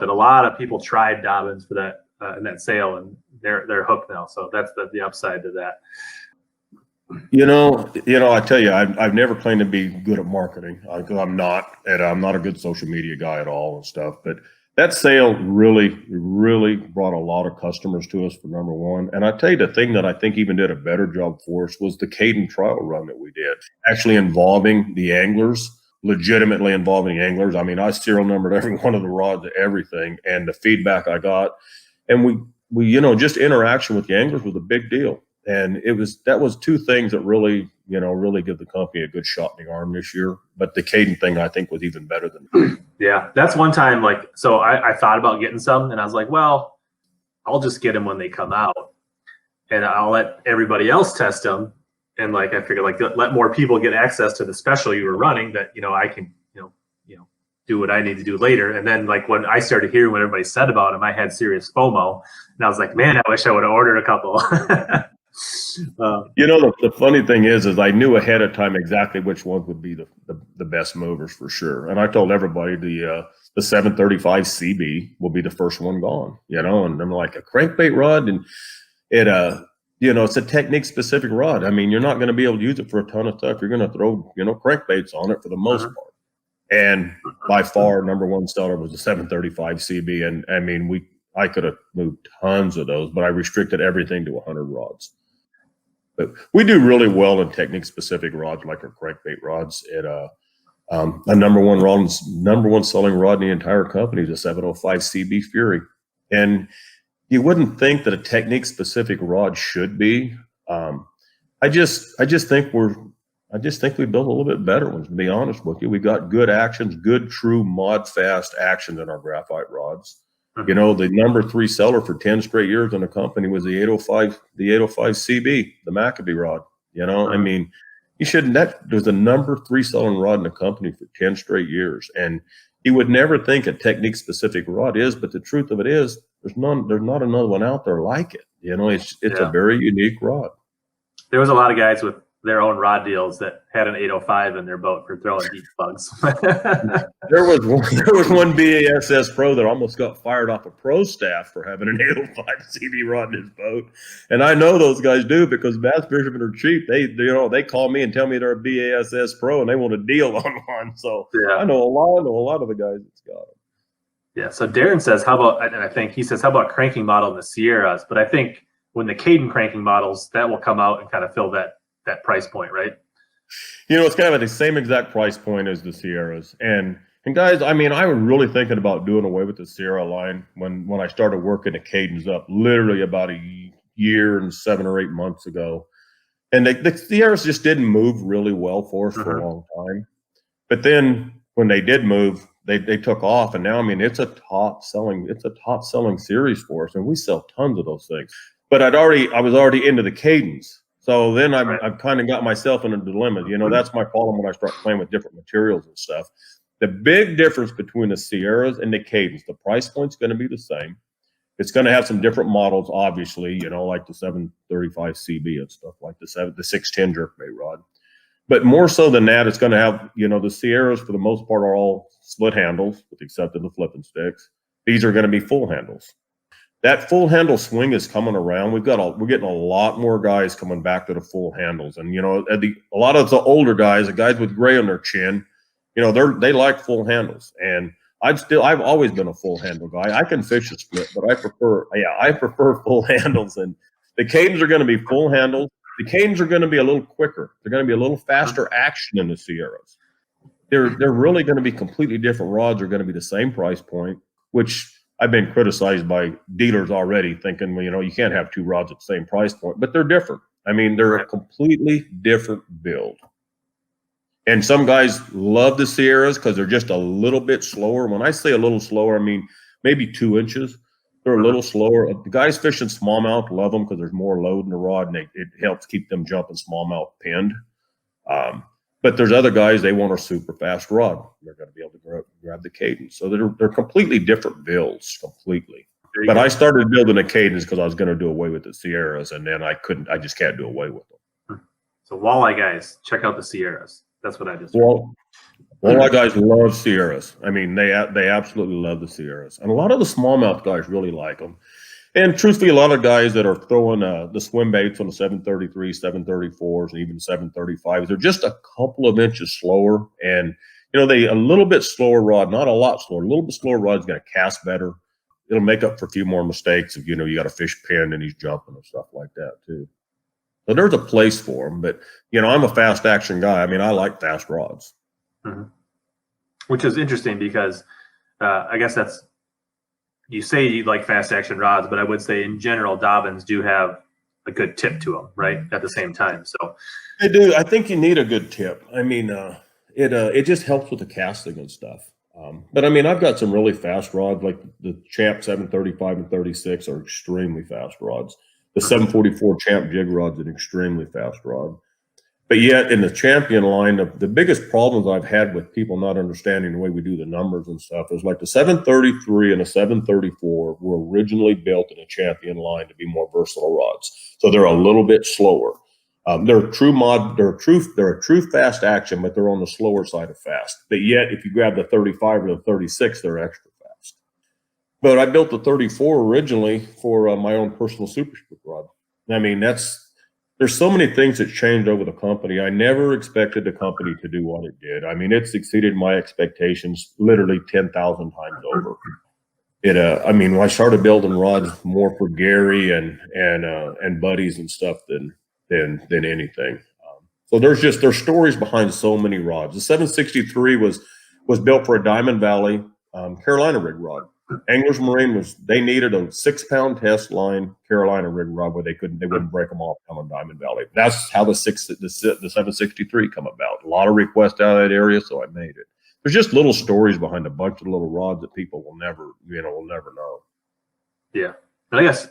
But a lot of people tried Dobyns for that in that sale, and they're hooked now. So that's the upside to that. I tell you, I've never claimed to be good at marketing because I'm not, and I'm not a good social media guy at all and stuff. But that sale really brought a lot of customers to us for number one. And I tell you, the thing that I think even did a better job for us was the KADEN trial run that we did, actually involving the anglers, legitimately involving anglers. I mean, I serial numbered every one of the rods, everything, and the feedback I got, and we just interaction with the anglers was a big deal. And that was two things that really give the company a good shot in the arm this year. But the KADEN thing, I think, was even better than. Yeah, that's one time. So I thought about getting some, and I was like, well, I'll just get them when they come out, and I'll let everybody else test them. And I figured, let more people get access to the special you were running, that I can do what I need to do later. And then when I started hearing what everybody said about them, I had serious FOMO, and I was like, man, I wish I would have ordered a couple. The funny thing is I knew ahead of time exactly which ones would be the best movers for sure. And I told everybody the 735 CB will be the first one gone, and I'm like, a crankbait rod, and it's a technique specific rod. I mean, you're not going to be able to use it for a ton of stuff. You're going to throw, crankbaits on it for the most part. And by far, number one seller was the 735 CB. And I mean, I could have moved tons of those, but I restricted everything to 100 rods. But we do really well in technique-specific rods, like our crankbait rods. A number one selling rod in the entire company is a 705 CB Fury, and you wouldn't think that a technique-specific rod should be. I just think we built a little bit better ones. To be honest with you, we got good actions, good true mod fast actions in our graphite rods. The number 3 seller for 10 straight years in the company was the 805 CB, the Maccabee rod. I mean, that was the number 3 selling rod in the company for 10 straight years. And you would never think a technique specific rod is, but the truth of it is there's not another one out there like it. It's a very unique rod. There was a lot of guys with their own rod deals that had an 805 in their boat for throwing deep bugs. There was one BASS pro that almost got fired off a pro staff for having an 805 CB rod in his boat, and I know those guys do because bass fishermen are cheap. They call me and tell me they're a BASS pro and they want a deal on one. So yeah. I know a lot of the guys that's got them. Yeah. So Darren says, how about cranking model in the Sierras? But I think when the KADEN cranking models, that will come out and kind of fill that price point, right? It's kind of at the same exact price point as the Sierras. And guys, I mean, I was really thinking about doing away with the Sierra line when I started working the KADENs up, literally about a year and 7 or 8 months ago. And the Sierras just didn't move really well for us for a long time. But then when they did move, they took off, and now, I mean, it's a top selling series for us, and we sell tons of those things. But I was already into the KADENs. So then I've kind of got myself in a dilemma. That's my problem when I start playing with different materials and stuff. The big difference between the Sierras and the KADENs, the price point's going to be the same. It's going to have some different models, obviously, like the 735 CB and stuff, like the 610 jerkbait rod. But more so than that, it's going to have, the Sierras for the most part are all split handles, with the exception of the flipping sticks. These are going to be full handles. That full handle swing is coming around. We're getting a lot more guys coming back to the full handles, and a lot of the older guys, the guys with gray on their chin, they like full handles. And I've always been a full handle guy. I can fish a split, but I prefer full handles. And the KADENs are going to be full handles. The KADENs are going to be a little quicker. They're going to be a little faster action than the Sierras. They're really going to be completely different rods. They're going to be the same price point, which I've been criticized by dealers already, thinking, you can't have 2 rods at the same price point, but they're different. I mean, they're a completely different build. And some guys love the Sierras because they're just a little bit slower. When I say a little slower, I mean maybe 2 inches. They're a little slower. The guys fishing smallmouth love them because there's more load in the rod, and it helps keep them jumping smallmouth pinned. But there's other guys, they want a super fast rod. They're going to be able to grab the KADEN. So they're completely different builds, completely. But I started building the KADENs because I was going to do away with the Sierras, and then I just can't do away with them. So walleye guys, check out the Sierras. That's what I just All our guys love Sierras. I mean, they absolutely love the Sierras, and a lot of the smallmouth guys really like them. And truthfully, a lot of guys that are throwing the swim baits on the 733, 734s, and even 735s, they're just a couple of inches slower. And, they a little bit slower rod, not a lot slower, a little bit slower rod's going to cast better. It'll make up for a few more mistakes if, you got a fish pinned and he's jumping and stuff like that, too. So there's a place for them. But, I'm a fast action guy. I mean, I like fast rods. Mm-hmm. Which is interesting because I guess you say you like fast action rods, but I would say in general, Dobyns do have a good tip to them, right? At the same time. So they do. I think you need a good tip. I mean, it just helps with the casting and stuff. But I mean, I've got some really fast rods, like the Champ 735 and 36 are extremely fast rods. The 744 Champ jig rod's an extremely fast rod. But yet in the Champion line, the biggest problems I've had with people not understanding the way we do the numbers and stuff is like the 733 and the 734 were originally built in a Champion line to be more versatile rods. So they're a little bit slower. They're a true fast action, but they're on the slower side of fast. But yet if you grab the 35 or the 36, they're extra fast. But I built the 34 originally for my own personal super stick rod. I mean, there's so many things that changed over the company. I never expected the company to do what it did. I mean, it's exceeded my expectations literally 10,000 times over. When I started building rods more for Gary and buddies and stuff than anything. So there's stories behind so many rods. The 763 was built for a Diamond Valley Carolina rig rod. Anglers Marine they needed a 6-pound test line Carolina rig rod where they wouldn't break them off on Diamond Valley. That's how the 763 come about. A lot of requests out of that area, so I made it. There's just little stories behind a bunch of little rods that people will never know. Yeah, and I guess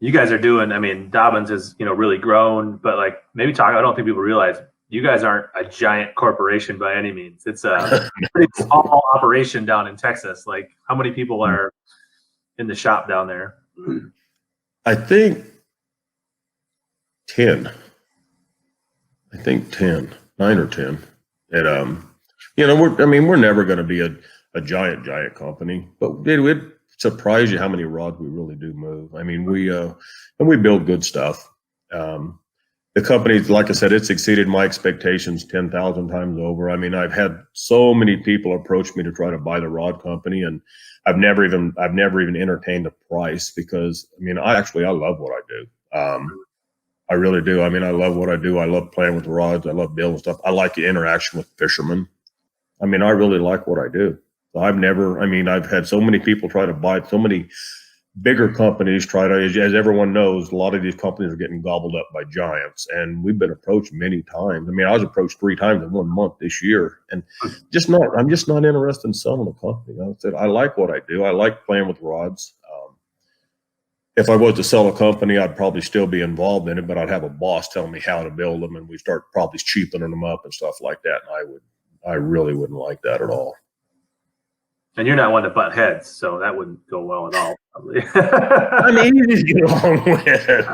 you guys are doing. I mean, Dobyns has really grown, but like maybe I don't think people realize you guys aren't a giant corporation by any means. It's a pretty small operation down in Texas. Like, how many people are in the shop down there? I think 10. 9 or 10. And we're never going to be a giant company, but it would surprise you how many rods we really do move. I mean, we build good stuff. The company, like I said, it's exceeded my expectations 10,000 times over. I mean, I've had so many people approach me to try to buy the rod company, and I've never even entertained a price because I love what I do. I really do. I mean, I love what I do. I love playing with rods. I love building stuff. I like the interaction with fishermen. I mean, I really like what I do. So I've had so many people try to buy it, so many bigger companies try to, as everyone knows, a lot of these companies are getting gobbled up by giants, and we've been approached many times. I mean, I was approached 3 times in 1 month this year, and I'm just not interested in selling a company. I said, I like what I do. I like playing with rods. If I was to sell a company, I'd probably still be involved in it, but I'd have a boss telling me how to build them, and we start probably cheapening them up and stuff like that. And I really wouldn't like that at all. And you're not one to butt heads, so that wouldn't go well at all, probably. I mean, you just get along with it.